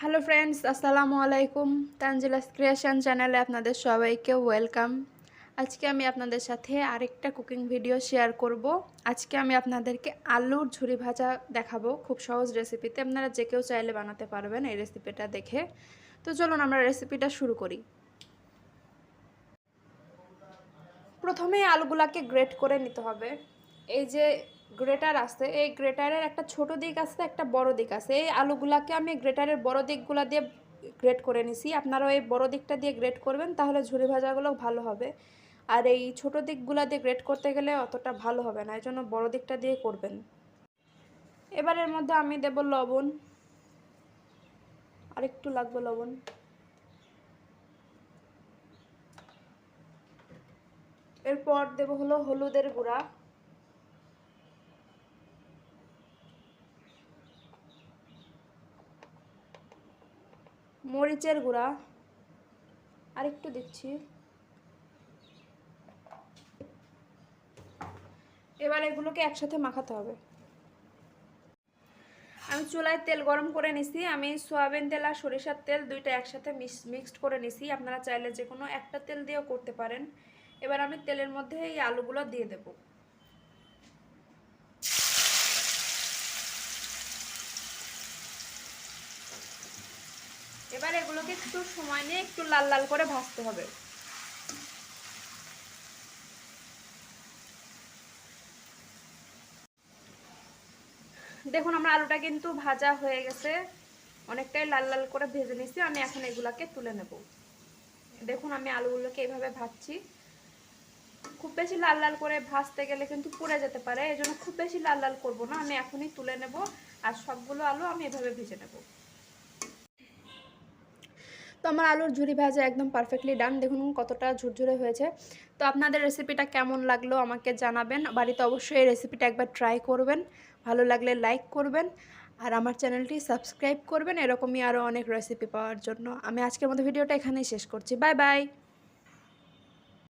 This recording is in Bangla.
হ্যালো ফ্রেন্ডস, আসসালামু আলাইকুম। তানজিলাস ক্রিয়েশন চ্যানেলে আপনাদের সবাইকে ওয়েলকাম। আজকে আমি আপনাদের সাথে আরেকটা কুকিং ভিডিও শেয়ার করব। আজকে আমি আপনাদেরকে আলুর ঝুরি ভাজা দেখাবো, খুব সহজ রেসিপিতে। আপনারা যে কেউ চাইলে বানাতে পারবেন এই রেসিপিটা দেখে। তো চলুন আমরা রেসিপিটা শুরু করি। প্রথমে আলুগুলাকে গ্রেট করে নিতে হবে। এই যে গ্রেটার আছে, এই গ্রেটারের একটা ছোট দিক আছে, একটা বড় দিক আছে। এই আলুগুলাকে আমি গ্রেটারের বড় দিকগুলা দিয়ে গ্রেট করে নিছি। আপনারাও এই বড় দিকটা দিয়ে গ্রেট করবেন, তাহলে ঝুরি ভাজাগুলো ভালো হবে। আর এই ছোট দিকগুলা দিয়ে গ্রেট করতে গেলে অতটা ভালো হবে না, এই জন্য বড় দিকটা দিয়ে করবেন। এবার এর মধ্যে আমি দেব লবণ, আর একটু লাগবে লবণ। এরপর দেব হলো হলুদের গুঁড়া, মরিচের গুঁড়া আর একটু দিচ্ছি। এবার এগুলোকে একসাথে মাখাতে হবে। আমি চুলায় তেল গরম করে নিছি। আমি সয়াবিন তেল আর সরিষার তেল দুইটা একসাথে মিক্সড করে নিছি। আপনারা চাইলে যে কোনো একটা তেল দিয়েও করতে পারেন। এবার আমি তেলের মধ্যে এই আলুগুলো দিয়ে দেব। এবার এগুলোকে একটু সময় নিয়ে একটু লাল লাল করে ভাজতে হবে। দেখুন আমার আলুটা কিন্তু ভাজা হয়ে গেছে, অনেকটাই লাল লাল করে ভেজে নিছি। আমি এখন এগুলোকে তুলে নেব। দেখুন আমি আলুগুলোকে এইভাবে ভাজছি। খুব বেশি লাল লাল করে ভাজতে গেলে কিন্তু পুড়ে যেতে পারে, এই জন্য খুব বেশি লাল লাল করব না। আমি এখনই তুলে নেব আর সবগুলো আলু আমি এভাবে ভেজে নেব। তো আমার আলুর ঝুরি ভাজা একদম পারফেক্টলি ডান। দেখুন কতটা ঝুরঝুরে হয়েছে। তো আপনাদের রেসিপিটা কেমন লাগলো আমাকে জানাবেন। বাড়িতে অবশ্যই এই রেসিপিটা একবার ট্রাই করবেন। ভালো লাগলে লাইক করবেন আর আমার চ্যানেলটি সাবস্ক্রাইব করবেন এরকমই আরও অনেক রেসিপি পাওয়ার জন্য। আমি আজকের মতো ভিডিওটা এখানেই শেষ করছি। Bye bye.